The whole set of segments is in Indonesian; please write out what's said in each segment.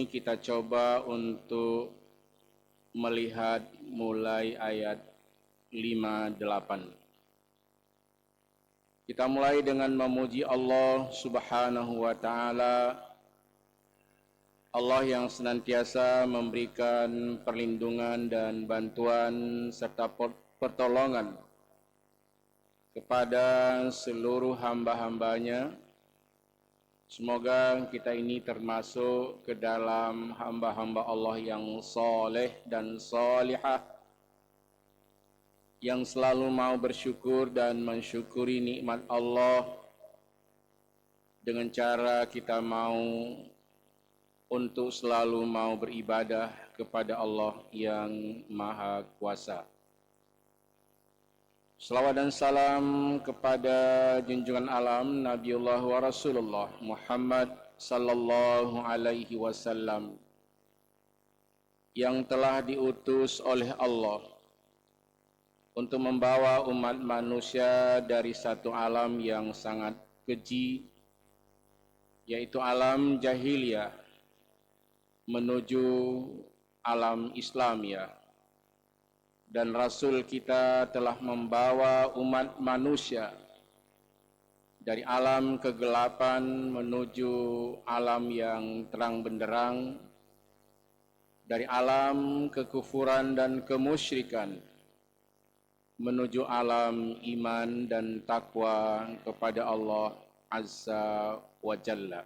kita coba untuk melihat mulai ayat 58. Kita mulai dengan memuji Allah Subhanahu wa taala, Allah yang senantiasa memberikan perlindungan dan bantuan serta pertolongan kepada seluruh hamba-hambanya. Semoga kita ini termasuk ke dalam hamba-hamba Allah yang soleh dan solihah, yang selalu mau bersyukur dan mensyukuri nikmat Allah dengan cara kita mau untuk selalu mau beribadah kepada Allah yang Maha Kuasa. Salawat dan salam kepada junjungan alam Nabiullah wa Rasulullah Muhammad sallallahu alaihi wasallam yang telah diutus oleh Allah untuk membawa umat manusia dari satu alam yang sangat keji, yaitu alam jahiliyah, menuju alam Islamiyah. Dan Rasul kita telah membawa umat manusia dari alam kegelapan menuju alam yang terang benderang, dari alam kekufuran dan kemusyrikan menuju alam iman dan takwa kepada Allah Azza wa Jalla.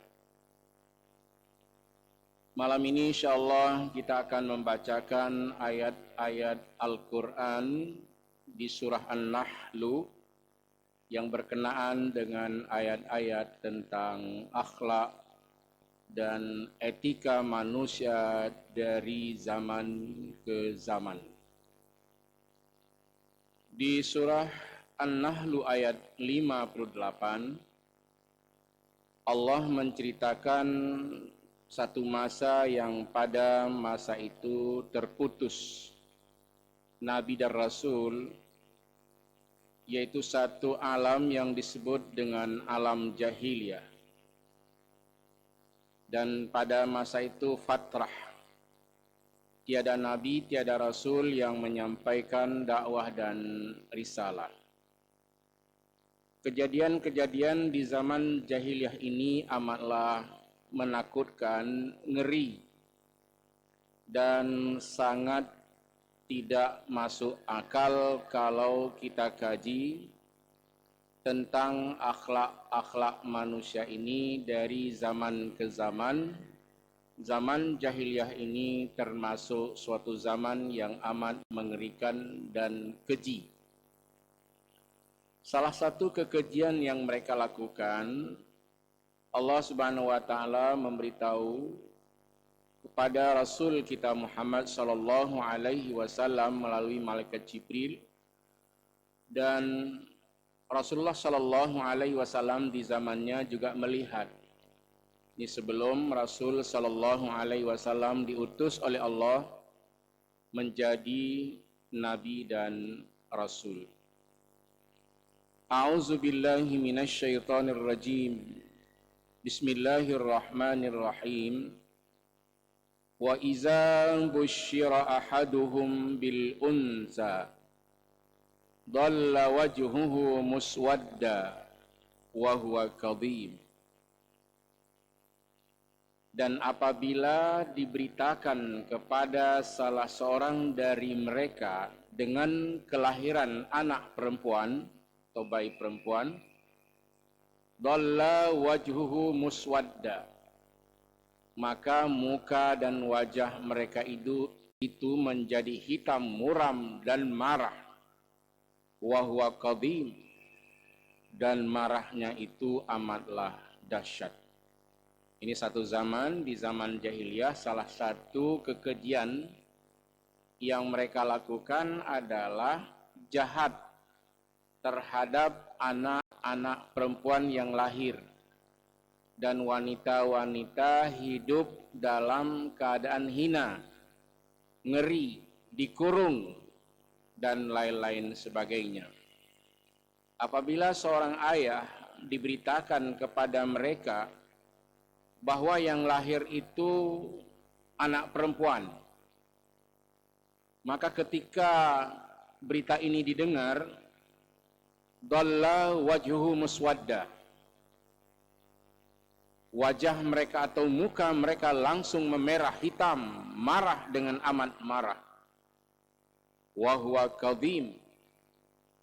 Malam ini insyaallah kita akan membacakan ayat-ayat Al-Quran di surah An-Nahl yang berkenaan dengan ayat-ayat tentang akhlak dan etika manusia dari zaman ke zaman. Di surah An-Nahl ayat 58, Allah menceritakan satu masa yang pada masa itu terputus Nabi dan Rasul, yaitu satu alam yang disebut dengan alam jahiliyah. Dan pada masa itu fatrah, tiada Nabi, tiada Rasul yang menyampaikan dakwah dan risalah. Kejadian-kejadian di zaman jahiliyah ini amatlah menakutkan, ngeri, dan sangat tidak masuk akal kalau kita kaji tentang akhlak-akhlak manusia ini dari zaman ke zaman. Zaman jahiliyah ini termasuk suatu zaman yang amat mengerikan dan keji. Salah satu kekejian yang mereka lakukan, Allah Subhanahu wa taala memberitahu kepada Rasul kita Muhammad sallallahu alaihi wasallam melalui malaikat Jibril, dan Rasulullah sallallahu alaihi wasallam di zamannya juga melihat. Ini sebelum Rasul sallallahu alaihi wasallam diutus oleh Allah menjadi nabi dan rasul. A'udzu billahi minasy syaithanir rajim. Bismillahirrahmanirrahim. Wa iza busyira ahaduhum bil unsa dhalla wajhuhu muswadda wa huwa kadhim. Dan apabila diberitakan kepada salah seorang dari mereka dengan kelahiran anak perempuan atau bayi perempuan, dhalla wajhuhu muswadda, maka muka dan wajah mereka itu menjadi hitam muram dan marah. Wa huwa kadhim, dan marahnya itu amatlah dahsyat. Ini satu zaman, di zaman jahiliyah, salah satu kekejian yang mereka lakukan adalah jahat terhadap anak-anak perempuan yang lahir, dan wanita-wanita hidup dalam keadaan hina, ngeri, dikurung, dan lain-lain sebagainya. Apabila seorang ayah diberitakan kepada mereka bahwa yang lahir itu anak perempuan. Maka ketika berita ini didengar, dalla wajhuhu muswadda, wajah mereka atau muka mereka langsung memerah hitam, marah dengan amat marah. Wa huwa kadhim,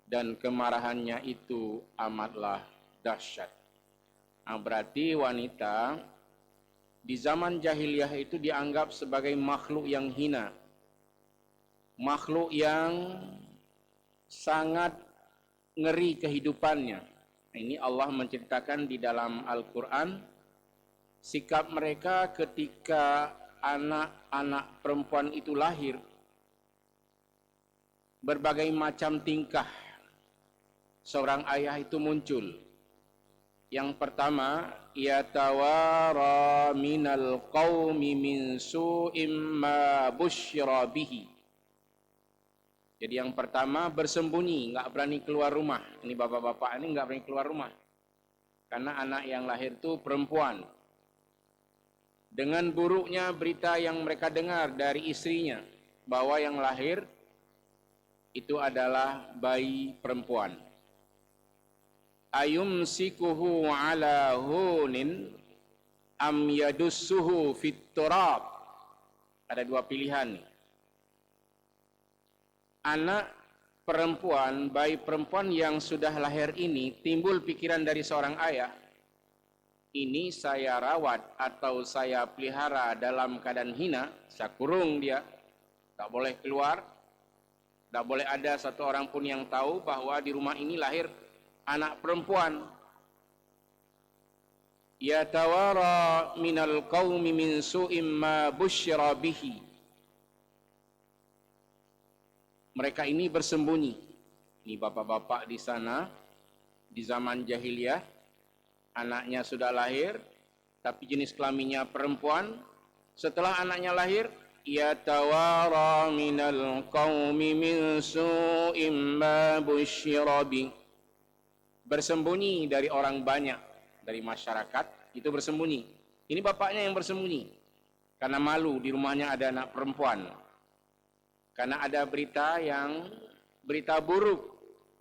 dan kemarahannya itu amatlah dahsyat. Nah, berarti wanita di zaman jahiliyah itu dianggap sebagai makhluk yang hina, makhluk yang sangat ngeri kehidupannya. Ini Allah menceritakan di dalam Al-Quran sikap mereka ketika anak-anak perempuan itu lahir. Berbagai macam tingkah seorang ayah itu muncul. Yang pertama, yatawara minal qaumi min su'im ma busyra bihi. Jadi yang pertama bersembunyi, nggak berani keluar rumah. Ini bapak-bapak ini nggak berani keluar rumah. Karena anak yang lahir itu perempuan. Dengan buruknya berita yang mereka dengar dari istrinya, bahwa yang lahir itu adalah bayi perempuan. Ayumsikuhu ala hunin am yadussuhu fit turab. Ada dua pilihan nih. Anak perempuan, bayi perempuan yang sudah lahir ini, timbul pikiran dari seorang ayah, ini saya rawat atau saya pelihara dalam keadaan hina, saya kurung dia, tak boleh keluar, tak boleh ada satu orang pun yang tahu bahwa di rumah ini lahir anak perempuan. Yatawara minal qaumi min su'im ma busyra bihi. Mereka ini bersembunyi. Ini bapak-bapak di sana, di zaman jahiliyah, anaknya sudah lahir, tapi jenis kelaminnya perempuan. Setelah anaknya lahir, yatawara minal qaumi min su'im ma busyra bihi. Bersembunyi dari orang banyak, dari masyarakat, itu bersembunyi. Ini bapaknya yang bersembunyi. Karena malu di rumahnya ada anak perempuan. Karena ada berita buruk.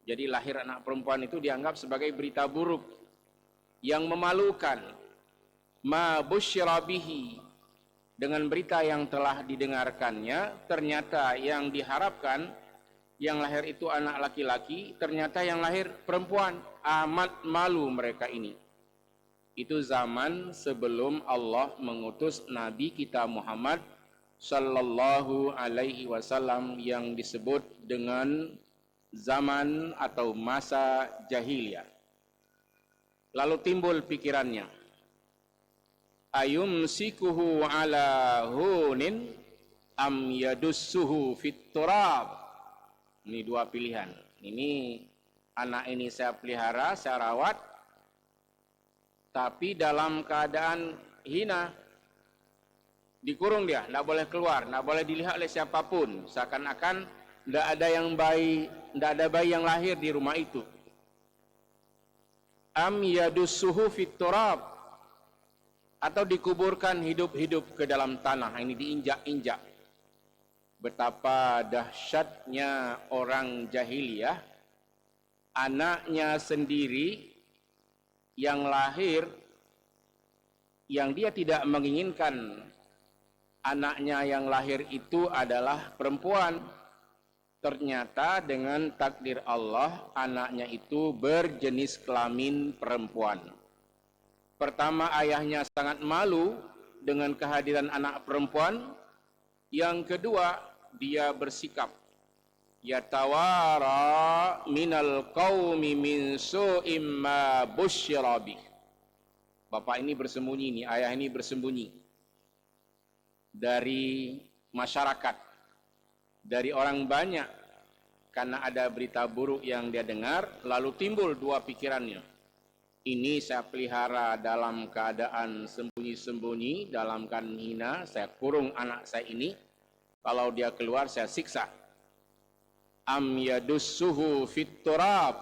Jadi lahir anak perempuan itu dianggap sebagai berita buruk yang memalukan. Ma busyra bihi, dengan berita yang telah didengarkannya, ternyata yang diharapkan yang lahir itu anak laki-laki, ternyata yang lahir perempuan. Amat malu mereka ini. Itu zaman sebelum Allah mengutus Nabi kita Muhammad sallallahu alaihi wasallam yang disebut dengan zaman atau masa jahiliyah. Lalu timbul pikirannya, ayumsikuhu ala hunin am yadussuhu fit turab. Ini dua pilihan. Ini anak ini saya pelihara, saya rawat, tapi dalam keadaan hina, dikurung dia, tidak boleh keluar, tidak boleh dilihat oleh siapapun, seakan-akan tidak ada bayi yang lahir di rumah itu. Am yadussuhu fit turab, atau dikuburkan hidup-hidup ke dalam tanah. Ini diinjak-injak. Betapa dahsyatnya orang jahiliyah, anaknya sendiri yang lahir, yang dia tidak menginginkan anaknya yang lahir itu adalah perempuan. Ternyata dengan takdir Allah, anaknya itu berjenis kelamin perempuan. Pertama, ayahnya sangat malu dengan kehadiran anak perempuan. Yang kedua, dia bersikap, yatawara minal qaumi min su'im ma busyra bih. Bapak ini bersembunyi, nih ayah ini bersembunyi dari masyarakat, dari orang banyak, karena ada berita buruk yang dia dengar. Lalu timbul dua pikirannya, ini saya pelihara dalam keadaan sembunyi-sembunyi, dalam keadaan hina, saya kurung anak saya ini, kalau dia keluar saya siksa. Am yadussuhu fit turab,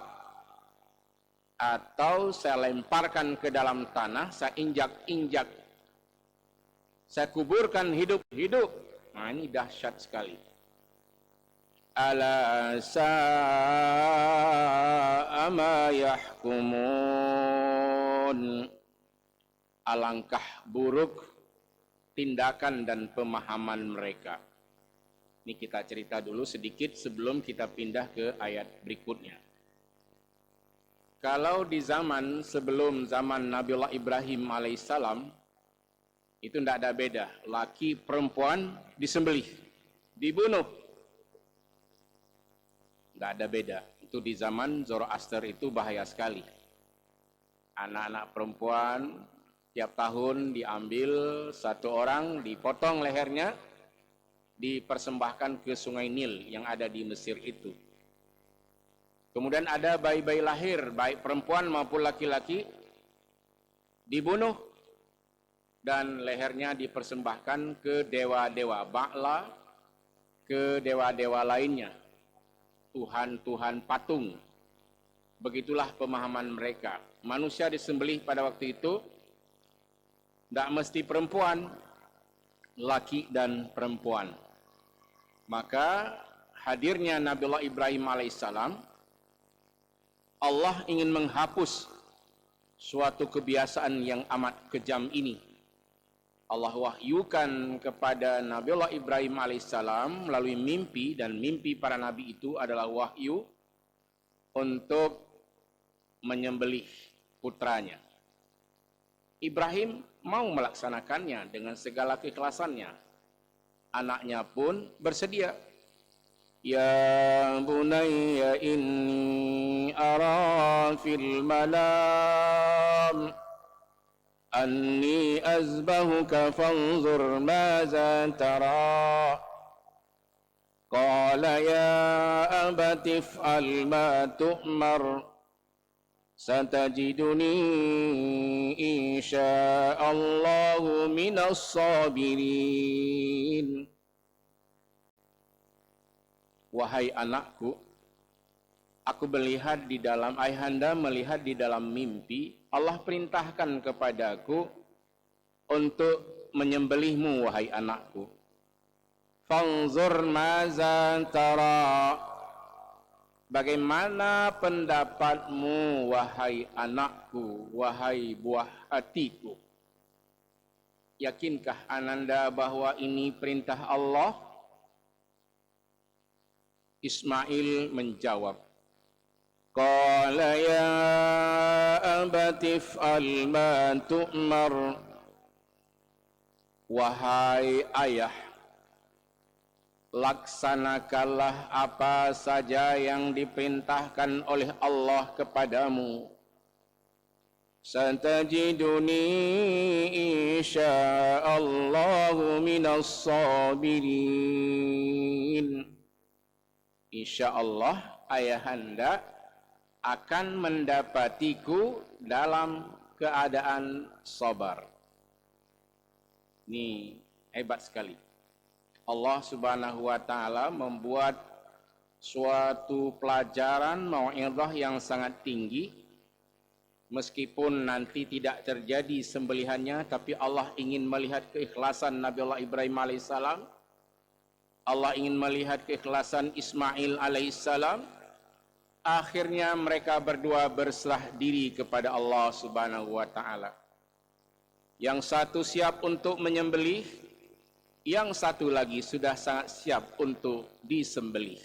atau saya lemparkan ke dalam tanah, saya injak-injak Saya kuburkan hidup. Nah, ini dahsyat sekali. Ala sa'a ma yahkumun. Alangkah buruk tindakan dan pemahaman mereka. Ini kita cerita dulu sedikit sebelum kita pindah ke ayat berikutnya. Kalau di zaman sebelum zaman Nabiullah Ibrahim alaihissalam, itu tidak ada beda. Laki perempuan disembelih, dibunuh. Tidak ada beda. Itu di zaman Zoroaster itu bahaya sekali. Anak-anak perempuan tiap tahun diambil satu orang, dipotong lehernya, dipersembahkan ke Sungai Nil yang ada di Mesir itu. Kemudian ada bayi-bayi lahir, baik perempuan maupun laki-laki, dibunuh dan lehernya dipersembahkan ke dewa-dewa Ba'la, ke dewa-dewa lainnya, Tuhan-Tuhan patung. Begitulah pemahaman mereka. Manusia disembelih pada waktu itu tidak mesti perempuan, laki dan perempuan. Maka hadirnya Nabiullah Ibrahim alaihissalam, Allah ingin menghapus suatu kebiasaan yang amat kejam ini. Allah wahyukan kepada Nabiullah Ibrahim alaihissalam melalui mimpi, dan mimpi para nabi itu adalah wahyu untuk menyembelih putranya. Ibrahim mau melaksanakannya dengan segala keikhlasannya. Anaknya pun bersedia. Ya bunayya inni ara fil manam anni azbahuka fanzur maza tara. Qala ya abati if'al ma tu'mar satajiduni insya'allahu minas sabirin. Wahai anakku, aku melihat di dalam, ayahanda melihat di dalam mimpi, Allah perintahkan kepadaku untuk menyembelihmu, wahai anakku. Fanzur maza tara. Bagaimana pendapatmu, wahai anakku, wahai buah hatiku? Yakinkah ananda bahwa ini perintah Allah? Ismail menjawab, Qala ya abati if'al ma tu'mar. Wahai ayah, laksanakanlah apa saja yang diperintahkan oleh Allah kepadamu. Satajiduni insya'allahu minas sabirin. InsyaAllah ayahanda akan mendapatiku dalam keadaan sabar. Ini hebat sekali. Allah Subhanahu wa taala membuat suatu pelajaran mau'izah yang sangat tinggi. Meskipun nanti tidak terjadi sembelihannya, tapi Allah ingin melihat keikhlasan Nabiullah Ibrahim alaihissalam. Allah ingin melihat keikhlasan Ismail alaihissalam. Akhirnya mereka berdua berserah diri kepada Allah Subhanahu wa taala. Yang satu siap untuk menyembelih, yang satu lagi sudah sangat siap untuk disembelih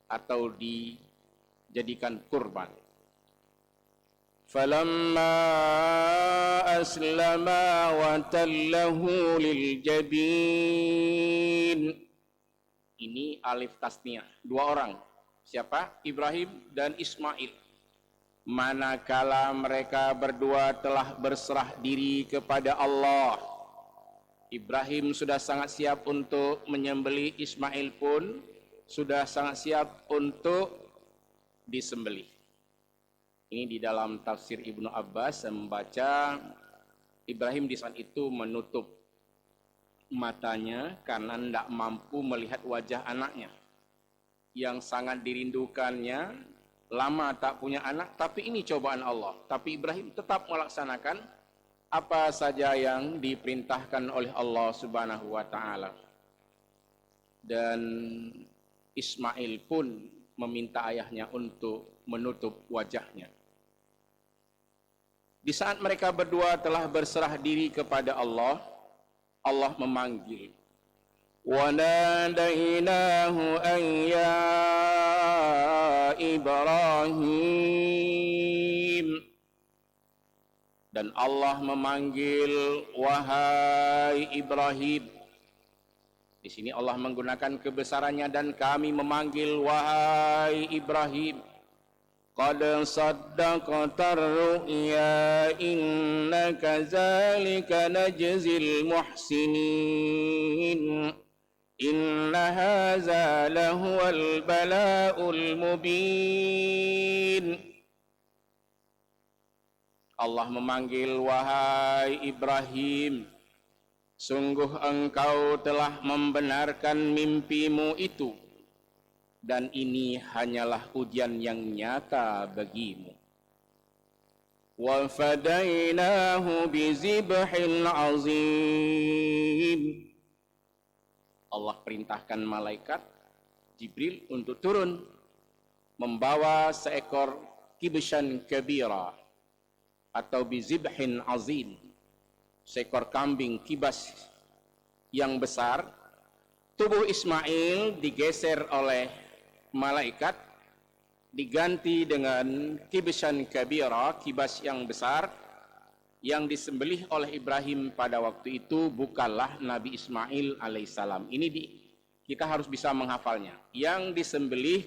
atau dijadikan kurban. Falamma aslama wa tallahu lil jabin. Ini alif tasniyah, dua orang. Siapa? Ibrahim dan Ismail. Manakala mereka berdua telah berserah diri kepada Allah, Ibrahim sudah sangat siap untuk menyembelih, Ismail pun sudah sangat siap untuk disembelih. Ini di dalam tafsir Ibnu Abbas, saya membaca Ibrahim di saat itu menutup matanya karena tidak mampu melihat wajah anaknya yang sangat dirindukannya. Lama tak punya anak, tapi ini cobaan Allah. Tapi Ibrahim tetap melaksanakan apa saja yang diperintahkan oleh Allah Subhanahu wa taala. Dan Ismail pun meminta ayahnya untuk menutup wajahnya. Di saat mereka berdua telah berserah diri kepada Allah, Allah memanggil. وَنَادَيْنَاهُ أَنْ يَا إِبْرَاهِيمُ. Dan Allah memanggil, wahai Ibrahim. Di sini Allah menggunakan kebesarannya dan kami memanggil, wahai Ibrahim. Qad saddaqta ar-ru'ya inna kadzalika najzil muhsinin. Inna hadza lahuwal bala'ul mubin. Allah memanggil, wahai Ibrahim, sungguh engkau telah membenarkan mimpimu itu, dan ini hanyalah ujian yang nyata bagimu. Wa fadainahu bizibhin azim. Allah perintahkan malaikat Jibril untuk turun membawa seekor kibshan kabira atau bizibhin azim, seekor kambing kibas yang besar. Tubuh Ismail digeser oleh malaikat, diganti dengan kibshan kabira, kibas yang besar. Yang disembelih oleh Ibrahim pada waktu itu bukanlah Nabi Ismail alaihissalam. Ini kita harus bisa menghafalnya. Yang disembelih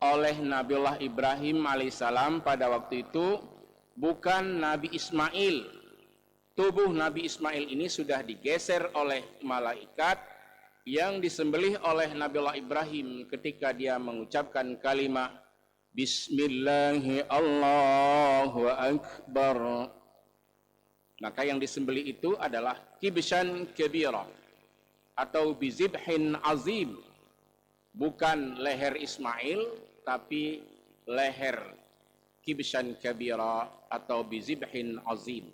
oleh Nabiullah Ibrahim alaihissalam pada waktu itu bukan Nabi Ismail. Tubuh Nabi Ismail ini sudah digeser oleh malaikat. Yang disembelih oleh Nabiullah Ibrahim ketika dia mengucapkan kalimat Bismillahi Allahu Akbar. Maka yang disembelih itu adalah kibshan kabira atau bizibhin azim. Bukan leher Ismail, tapi leher kibshan kabira atau bizibhin azim.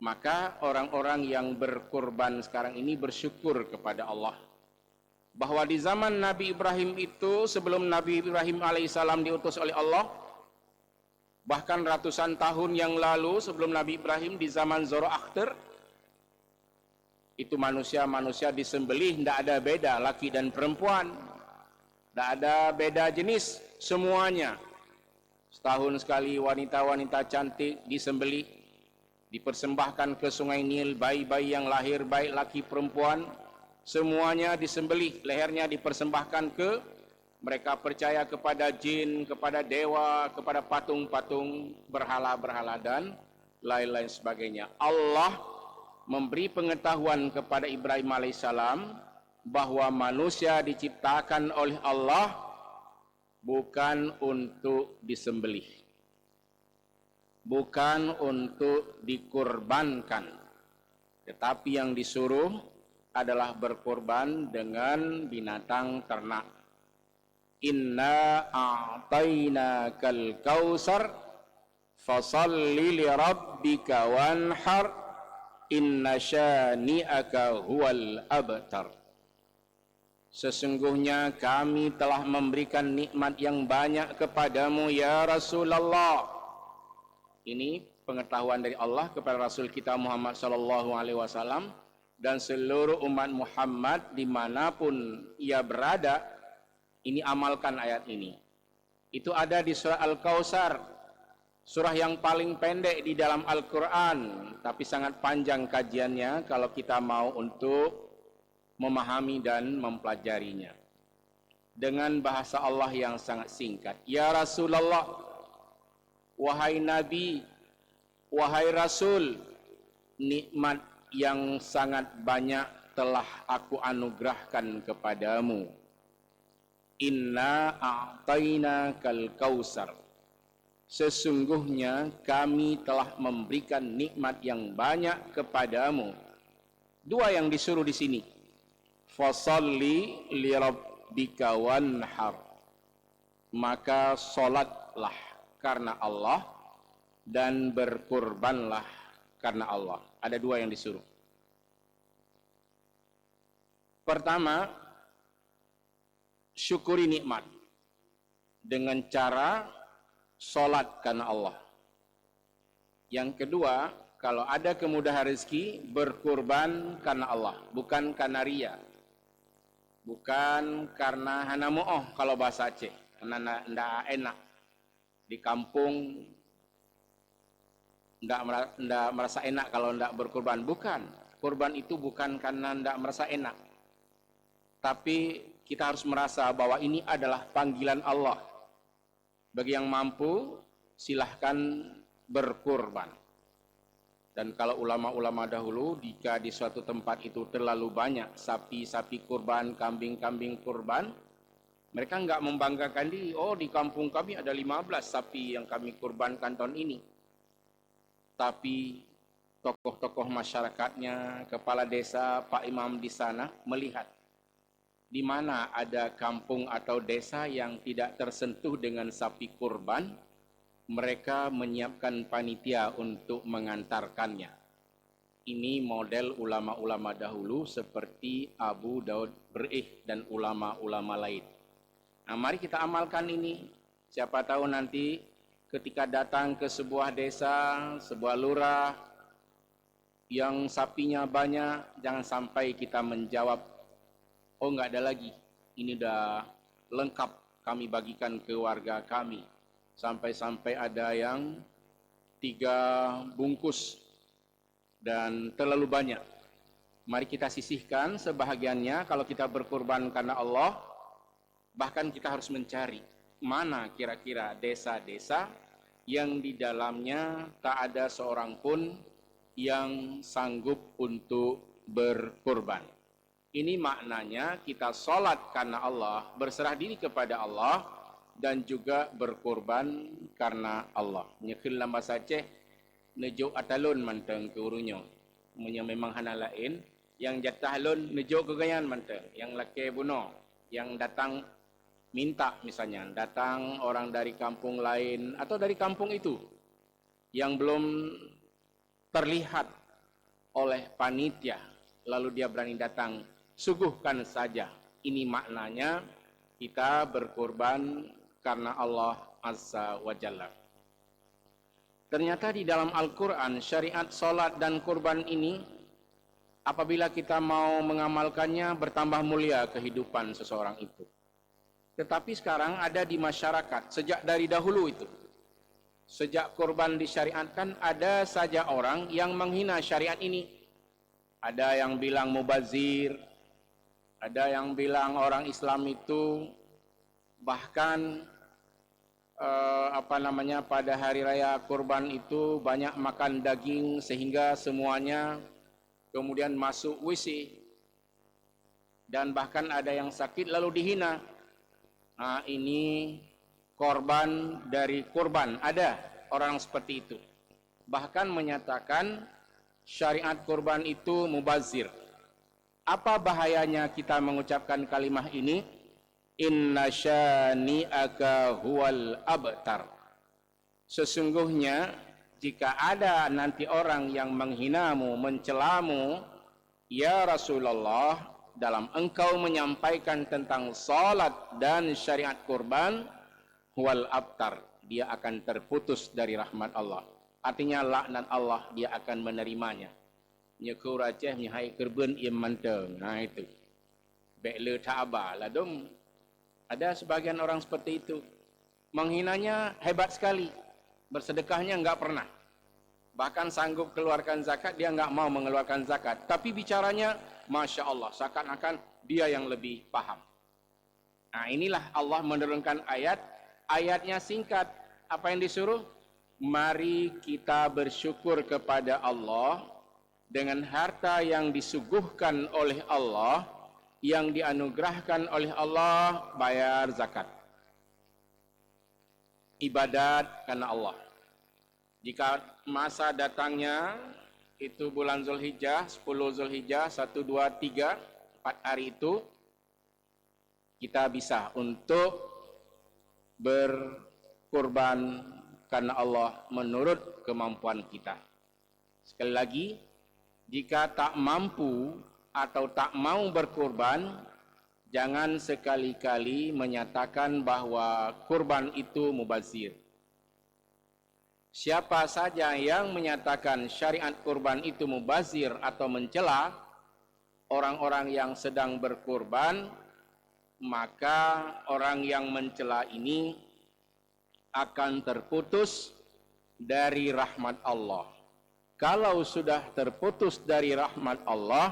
Maka orang-orang yang berkurban sekarang ini bersyukur kepada Allah bahwa di zaman Nabi Ibrahim itu, sebelum Nabi Ibrahim alaihissalam diutus oleh Allah, bahkan ratusan tahun yang lalu sebelum Nabi Ibrahim, di zaman Zoroaster, itu manusia-manusia disembelih, tidak ada beda laki dan perempuan, tidak ada beda jenis, semuanya. Setahun sekali wanita-wanita cantik disembelih, dipersembahkan ke sungai Nil, bayi-bayi yang lahir baik laki perempuan, semuanya disembelih, lehernya dipersembahkan ke, mereka percaya kepada jin, kepada dewa, kepada patung-patung, berhala-berhala dan lain-lain sebagainya. Allah memberi pengetahuan kepada Ibrahim alaihissalam bahwa manusia diciptakan oleh Allah bukan untuk disembelih, bukan untuk dikurbankan, tetapi yang disuruh adalah berkorban dengan binatang ternak. Inna a'tainakal kausar fasalli li rabbika wanhar inna syani'aka huwal abtar. Sesungguhnya kami telah memberikan nikmat yang banyak kepadamu ya Rasulullah. Ini pengetahuan dari Allah kepada Rasul kita Muhammad sallallahu alaihi wasallam dan seluruh umat Muhammad dimanapun ia berada. Ini amalkan ayat ini. Itu ada di surah Al-Kautsar, surah yang paling pendek di dalam Al-Quran, tapi sangat panjang kajiannya kalau kita mau untuk memahami dan mempelajarinya. Dengan bahasa Allah yang sangat singkat. Ya Rasulullah, wahai Nabi, wahai Rasul, nikmat yang sangat banyak telah aku anugerahkan kepadamu. Inna a'tainakal kausar. Sesungguhnya kami telah memberikan nikmat yang banyak kepadamu. Dua yang disuruh di sini. Fasalli li rabbika wanhar. Maka salatlah karena Allah dan berkurbanlah karena Allah. Ada dua yang disuruh. Pertama, syukuri nikmat dengan cara sholat karena Allah. Yang kedua, kalau ada kemudahan rezeki, berkurban karena Allah, bukan karena ria, bukan karena hana mo'oh kalau bahasa Aceh, karena ndak enak di kampung, ndak merasa enak kalau ndak berkurban. Bukan, kurban itu bukan karena ndak merasa enak, tapi kita harus merasa bahwa ini adalah panggilan Allah. Bagi yang mampu, silahkan berkurban. Dan kalau ulama-ulama dahulu, jika di suatu tempat itu terlalu banyak sapi-sapi kurban, kambing-kambing kurban, mereka enggak membanggakan diri, oh di kampung kami ada 15 sapi yang kami kurbankan tahun ini. Tapi tokoh-tokoh masyarakatnya, kepala desa, Pak Imam di sana melihat di mana ada kampung atau desa yang tidak tersentuh dengan sapi kurban, mereka menyiapkan panitia untuk mengantarkannya. Ini model ulama-ulama dahulu seperti Abu Daud Berih dan ulama-ulama lain. Nah, mari kita amalkan ini. Siapa tahu nanti ketika datang ke sebuah desa, sebuah lurah yang sapinya banyak, jangan sampai kita menjawab, oh enggak ada lagi, ini udah lengkap kami bagikan ke warga kami. Sampai-sampai ada yang 3 bungkus dan terlalu banyak. Mari kita sisihkan sebahagiannya kalau kita berkurban karena Allah. Bahkan kita harus mencari mana kira-kira desa-desa yang di dalamnya tak ada seorang pun yang sanggup untuk berkurban. Ini maknanya kita sholat karena Allah, berserah diri kepada Allah, dan juga berkorban karena Allah. Nyekil dalam bahasa Aceh, nejuk atalun manteng ke urunyo. Memang hana lain, yang jatah alun nejuk ke gayan manteng, yang laki bunuh, yang datang minta misalnya, datang orang dari kampung lain atau dari kampung itu, yang belum terlihat oleh panitia, lalu dia berani datang, suguhkan saja. Ini maknanya kita berkorban karena Allah Azza wa Jalla. Ternyata di dalam Al-Quran, syariat solat dan kurban ini, apabila kita mau mengamalkannya, bertambah mulia kehidupan seseorang itu. Tetapi sekarang ada di masyarakat, sejak dari dahulu itu, sejak kurban disyariatkan, ada saja orang yang menghina syariat ini. Ada yang bilang mubazir, ada yang bilang orang Islam itu bahkan pada hari raya kurban itu banyak makan daging sehingga semuanya kemudian masuk WC, dan bahkan ada yang sakit lalu dihina. Nah, ini korban dari kurban. Ada orang seperti itu, bahkan menyatakan syariat kurban itu mubazir. Apa bahayanya kita mengucapkan kalimah ini? Inna syani'aka huwal abtar. Sesungguhnya jika ada nanti orang yang menghinamu, mencelamu, ya Rasulullah, dalam engkau menyampaikan tentang salat dan syariat kurban, huwal abtar, dia akan terputus dari rahmat Allah. Artinya laknat Allah dia akan menerimanya. Nyekur Aceh nyahai kerben im manteng. Nah itu. Bekle ta'aba ladum. Ada sebagian orang seperti itu. Menghinanya hebat sekali. Bersedekahnya enggak pernah. Bahkan sanggup keluarkan zakat, dia enggak mau mengeluarkan zakat. Tapi bicaranya, Masya Allah, seakan-akan dia yang lebih paham. Nah, inilah Allah menurunkan ayat. Ayatnya singkat. Apa yang disuruh? Mari kita bersyukur kepada Allah dengan harta yang disuguhkan oleh Allah, yang dianugerahkan oleh Allah, bayar zakat. Ibadat karena Allah. Jika masa datangnya itu bulan Zulhijjah, 10 Zulhijjah, 1, 2, 3, 4 hari itu, kita bisa untuk berkurban karena Allah menurut kemampuan kita. Sekali lagi, jika tak mampu atau tak mau berkurban, jangan sekali-kali menyatakan bahwa kurban itu mubazir. Siapa saja yang menyatakan syariat kurban itu mubazir atau mencela orang-orang yang sedang berkurban, maka orang yang mencela ini akan terputus dari rahmat Allah. Kalau sudah terputus dari rahmat Allah,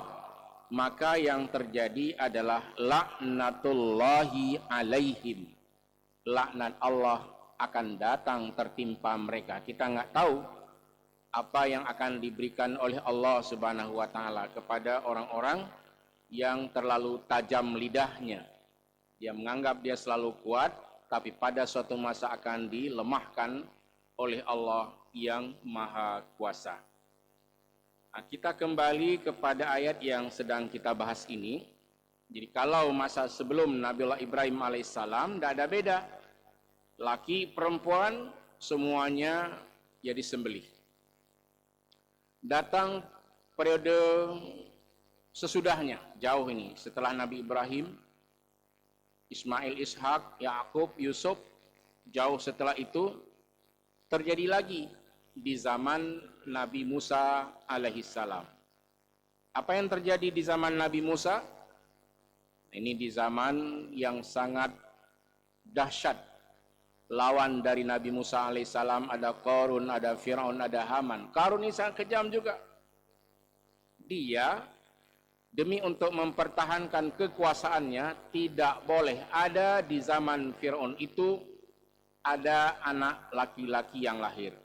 maka yang terjadi adalah laknatullahi alaihim. Laknat Allah akan datang tertimpa mereka. Kita nggak tahu apa yang akan diberikan oleh Allah Subhanahu wa taala kepada orang-orang yang terlalu tajam lidahnya. Dia menganggap dia selalu kuat, tapi pada suatu masa akan dilemahkan oleh Allah yang Maha Kuasa. Nah, kita kembali kepada ayat yang sedang kita bahas ini. Jadi kalau masa sebelum Nabiullah Ibrahim alaihissalam tidak ada beda. Laki perempuan semuanya ya disembelih. Datang periode sesudahnya, jauh ini, setelah Nabi Ibrahim, Ismail, Ishak, Yakub, Yusuf, jauh setelah itu terjadi lagi di zaman Nabi Musa alaihissalam. Apa yang terjadi di zaman Nabi Musa? Ini di zaman yang sangat dahsyat. Lawan dari Nabi Musa alaihissalam ada Qarun, ada Fir'aun, ada Haman. Qarun ini sangat kejam juga. Dia demi untuk mempertahankan kekuasaannya tidak boleh ada di zaman Fir'aun itu ada anak laki-laki yang lahir.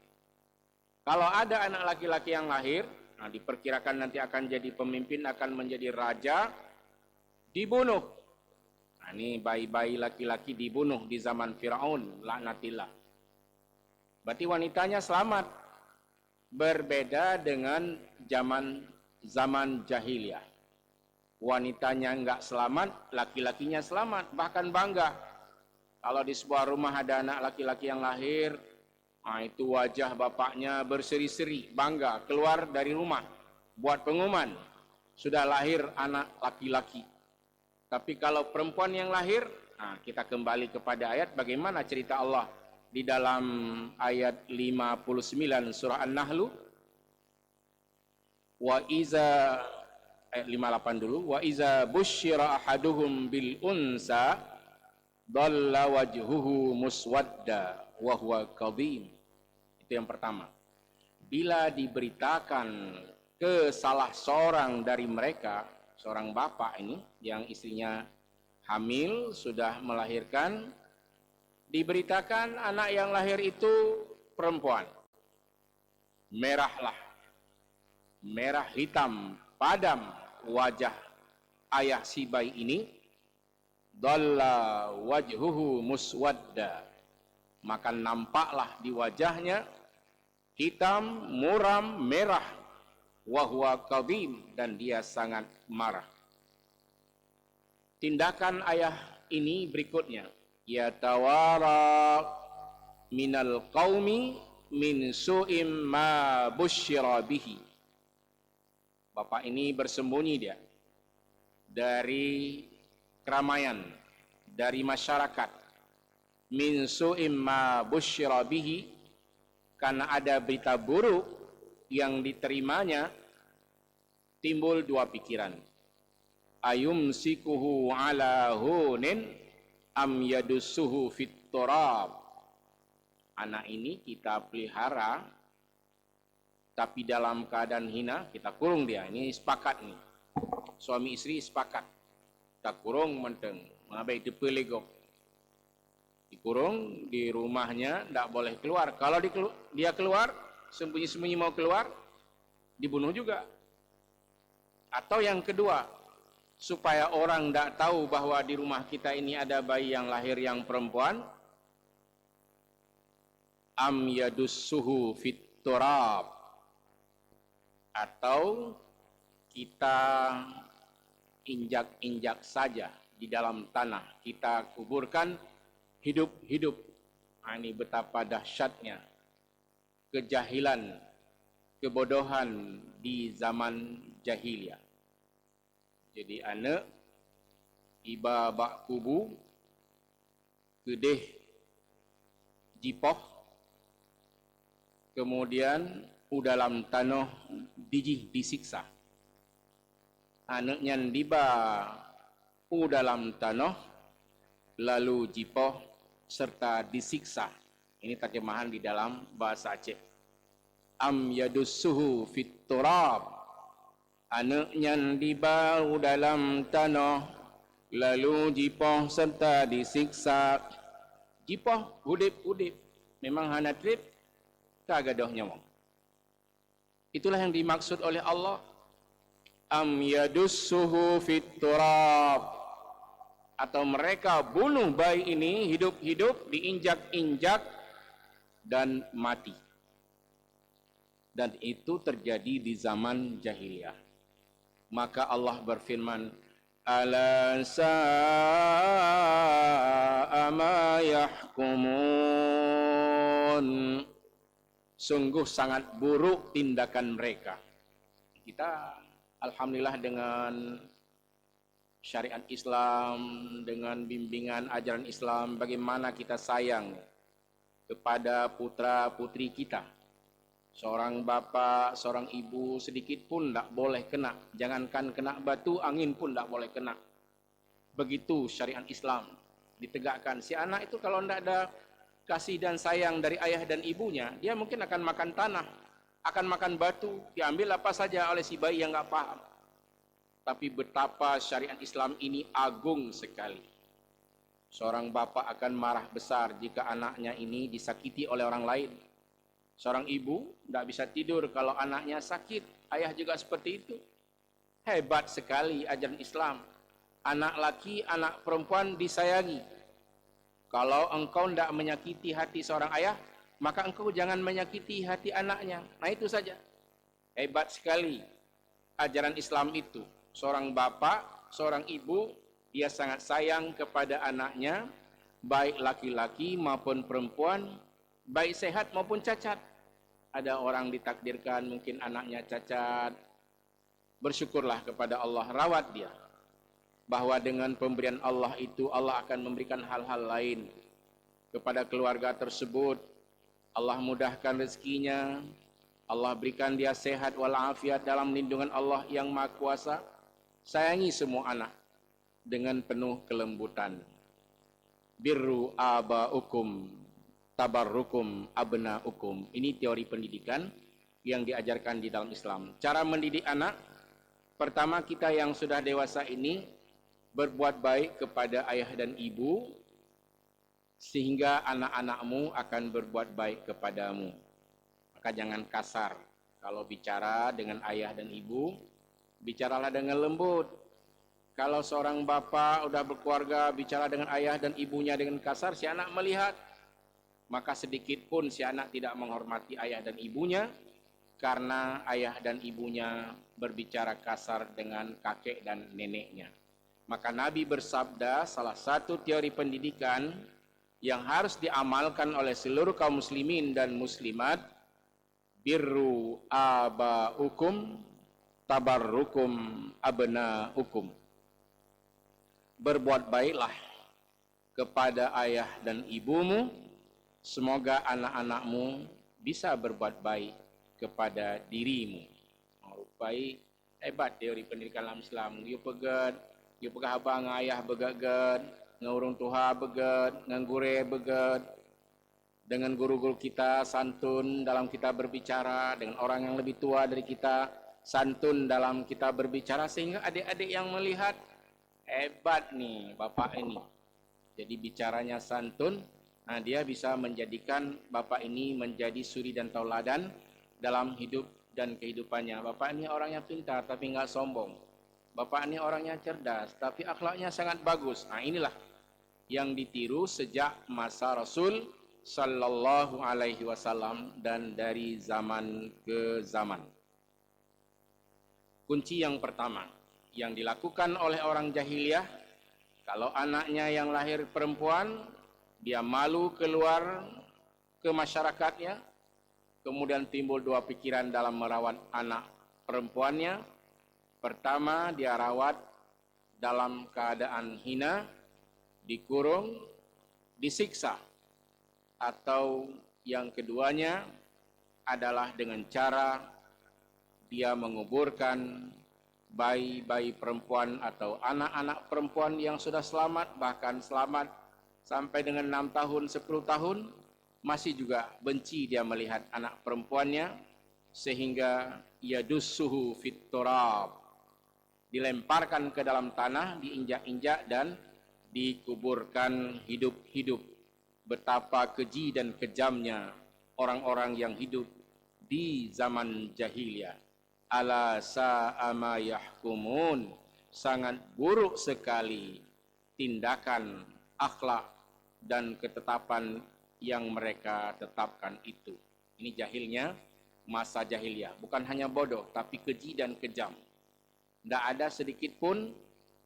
Kalau ada anak laki-laki yang lahir, nah diperkirakan nanti akan jadi pemimpin, akan menjadi raja, dibunuh. Nah, ini bayi-bayi laki-laki dibunuh di zaman Fir'aun, laknatillah. Berarti wanitanya selamat. Berbeda dengan zaman jahiliyah. Wanitanya enggak selamat, laki-lakinya selamat, bahkan bangga. Kalau di sebuah rumah ada anak laki-laki yang lahir, nah itu wajah bapaknya berseri-seri, bangga, keluar dari rumah, buat pengumuman, sudah lahir anak laki-laki. Tapi kalau perempuan yang lahir, nah kita kembali kepada ayat bagaimana cerita Allah di dalam ayat 59 surah An-Nahl. Wa iza ayat 58 dulu, wa iza busyira ahaduhum bil unsa dhalla wajhuhu muswadda wa huwa kadhim. Itu yang pertama. Bila diberitakan ke salah seorang dari mereka, seorang bapak ini yang istrinya hamil sudah melahirkan, diberitakan anak yang lahir itu perempuan, merahlah, merah hitam padam wajah ayah si bayi ini, dhalla wajhuhu muswadda, maka nampaklah di wajahnya hitam, muram, merah, wahwa kadhim, dan dia sangat marah. Tindakan ayah ini berikutnya, yatawara minal qaumi min su'im ma busyira bihi. Bapak ini bersembunyi dia dari keramaian, dari masyarakat, min su'im ma busyira bihi, karena ada berita buruk yang diterimanya. Timbul dua pikiran, ayumsikuhu ala hunin am yadussuhu fit turab. Anak ini kita pelihara tapi dalam keadaan hina, kita kurung dia. Ini sepakat nih, suami istri sepakat, kita kurung menteng mengabai depelegok, dikurung di rumahnya, tidak boleh keluar. Kalau dia keluar, sembunyi-sembunyi mau keluar, dibunuh juga. Atau yang kedua, supaya orang tidak tahu bahwa di rumah kita ini ada bayi yang lahir yang perempuan, am yadussuhu fit turab, atau kita injak-injak saja di dalam tanah, kita kuburkan hidup-hidup. Ini betapa dahsyatnya kejahilan kebodohan di zaman jahiliyah. Jadi anak iba bak kubu kedeh jipoh, kemudian dalam tanah biji disiksa. Anaknya diba dalam tanah lalu jipoh serta disiksa. Ini terjemahan di dalam bahasa Aceh. Am yadussuhu fit turab, anaknya diba dalam tanah lalu jipoh serta disiksa. Jipoh udip-udip memang hana trip kagadoh nyawa. Itulah yang dimaksud oleh Allah. Am yadussuhu fit turab, atau mereka bunuh bayi ini hidup-hidup, diinjak-injak dan mati. Dan itu terjadi di zaman jahiliyah. Maka Allah berfirman, ala sa'a ma yahkumun, sungguh sangat buruk tindakan mereka. Kita alhamdulillah dengan syariat Islam, dengan bimbingan ajaran Islam, bagaimana kita sayang kepada putra-putri kita. Seorang bapa, seorang ibu sedikit pun tak boleh kena. Jangankan kena batu, angin pun tak boleh kena. Begitu syariat Islam ditegakkan. Si anak itu kalau tidak ada kasih dan sayang dari ayah dan ibunya, dia mungkin akan makan tanah, akan makan batu, diambil apa saja oleh si bayi yang tak paham. Tapi betapa syariat Islam ini agung sekali. Seorang bapa akan marah besar jika anaknya ini disakiti oleh orang lain. Seorang ibu tidak bisa tidur kalau anaknya sakit. Ayah juga seperti itu. Hebat sekali ajaran Islam. Anak laki, anak perempuan disayangi. Kalau engkau tidak menyakiti hati seorang ayah, maka engkau jangan menyakiti hati anaknya. Nah itu saja. Hebat sekali ajaran Islam itu. Seorang bapa, seorang ibu, dia sangat sayang kepada anaknya, baik laki-laki maupun perempuan, baik sehat maupun cacat. Ada orang ditakdirkan mungkin anaknya cacat, bersyukurlah kepada Allah, rawat dia. Bahwa dengan pemberian Allah itu, Allah akan memberikan hal-hal lain kepada keluarga tersebut. Allah mudahkan rezekinya, Allah berikan dia sehat walafiat dalam lindungan Allah yang Maha Kuasa. Sayangi semua anak dengan penuh kelembutan. Birru abaukum tabarrukum abnaukum. Ini teori pendidikan yang diajarkan di dalam Islam. Cara mendidik anak, pertama kita yang sudah dewasa ini berbuat baik kepada ayah dan ibu, sehingga anak-anakmu akan berbuat baik kepadamu. Maka jangan kasar. Kalau bicara dengan ayah dan ibu, bicaralah dengan lembut. Kalau seorang bapa sudah berkeluarga, bicara dengan ayah dan ibunya dengan kasar, si anak melihat, maka sedikit pun si anak tidak menghormati ayah dan ibunya, karena ayah dan ibunya berbicara kasar dengan kakek dan neneknya. Maka Nabi bersabda, salah satu teori pendidikan yang harus diamalkan oleh seluruh kaum muslimin dan muslimat, birru abaukum tabarrukum abnaukum. Berbuat baiklah kepada ayah dan ibumu, semoga anak-anakmu bisa berbuat baik kepada dirimu. Baik, hebat teori pendidikan dalam Islam. You pegat, you pegah abang ayah begat-gat, ngurung tuha begat, nganggure begat. Dengan guru-guru kita santun dalam kita berbicara, dengan orang yang lebih tua dari kita santun dalam kita berbicara, sehingga adik-adik yang melihat, hebat nih bapak ini. Jadi bicaranya santun, nah dia bisa menjadikan bapak ini menjadi suri dan tauladan dalam hidup dan kehidupannya. Bapak ini orangnya pintar tapi nggak sombong. Bapak ini orangnya cerdas tapi akhlaknya sangat bagus. Nah inilah yang ditiru sejak masa Rasul Sallallahu Alaihi Wasallam dan dari zaman ke zaman. Kunci yang pertama yang dilakukan oleh orang jahiliyah, kalau anaknya yang lahir perempuan, dia malu keluar ke masyarakatnya, kemudian timbul dua pikiran dalam merawat anak perempuannya. Pertama, dia rawat dalam keadaan hina, dikurung, disiksa. Atau yang keduanya adalah dengan cara dia menguburkan bayi-bayi perempuan atau anak-anak perempuan yang sudah selamat, bahkan selamat sampai dengan 6 tahun, 10 tahun, masih juga benci dia melihat anak perempuannya, sehingga yadussuhu fit turab, dilemparkan ke dalam tanah, diinjak-injak dan dikuburkan hidup-hidup. Betapa keji dan kejamnya orang-orang yang hidup di zaman jahiliyah. Ala sa'a ma yahkumun, sangat buruk sekali tindakan, akhlak dan ketetapan yang mereka tetapkan itu. Ini jahilnya masa jahiliyah, bukan hanya bodoh tapi keji dan kejam. Tidak ada sedikit pun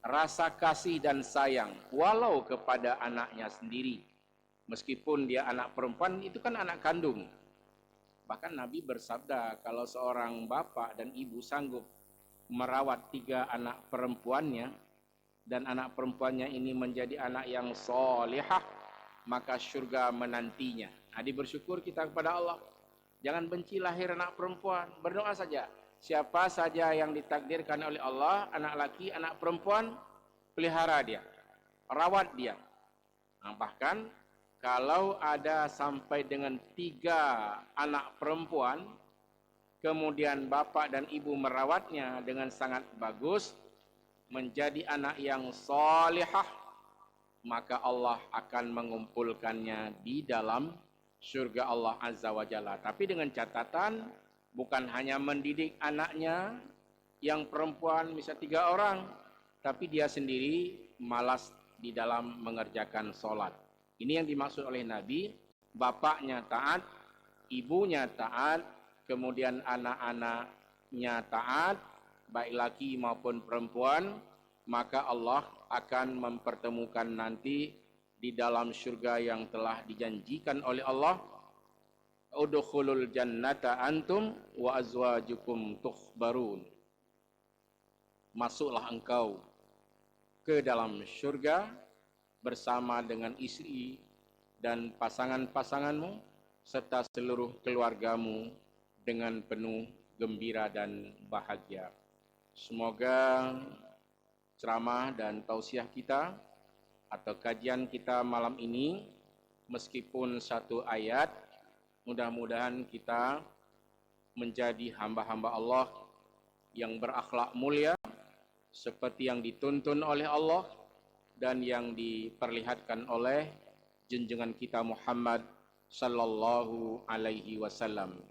rasa kasih dan sayang walau kepada anaknya sendiri. Meskipun dia anak perempuan, itu kan anak kandung. Bahkan Nabi bersabda, kalau seorang bapak dan ibu sanggup merawat 3 anak perempuannya, dan anak perempuannya ini menjadi anak yang solihah, maka syurga menantinya. Jadi bersyukur kita kepada Allah. Jangan benci lahir anak perempuan, berdoa saja. Siapa saja yang ditakdirkan oleh Allah, anak laki, anak perempuan, pelihara dia, rawat dia. Nah, bahkan kalau ada sampai dengan 3 anak perempuan, kemudian bapak dan ibu merawatnya dengan sangat bagus, menjadi anak yang salihah, maka Allah akan mengumpulkannya di dalam surga Allah Azza wa Jalla. Tapi dengan catatan, bukan hanya mendidik anaknya yang perempuan bisa 3 orang, tapi dia sendiri malas di dalam mengerjakan sholat. Ini yang dimaksud oleh Nabi, bapaknya taat, ibunya taat, kemudian anak-anaknya taat, baik laki maupun perempuan, maka Allah akan mempertemukan nanti di dalam surga yang telah dijanjikan oleh Allah. Udkhulul jannata antum wa azwajukum tukhbarun. Masuklah engkau ke dalam surga bersama dengan istri dan pasangan-pasanganmu serta seluruh keluargamu dengan penuh gembira dan bahagia. Semoga ceramah dan tausiah kita atau kajian kita malam ini, meskipun 1 ayat, mudah-mudahan kita menjadi hamba-hamba Allah yang berakhlak mulia seperti yang dituntun oleh Allah dan yang diperlihatkan oleh junjungan kita Muhammad sallallahu alaihi wasallam.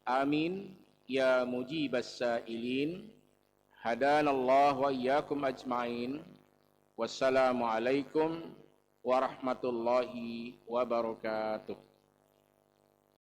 Amin ya mujibas sailin. Hadanallah wa iyyakum ajmain. Wassalamu alaikum warahmatullahi wabarakatuh.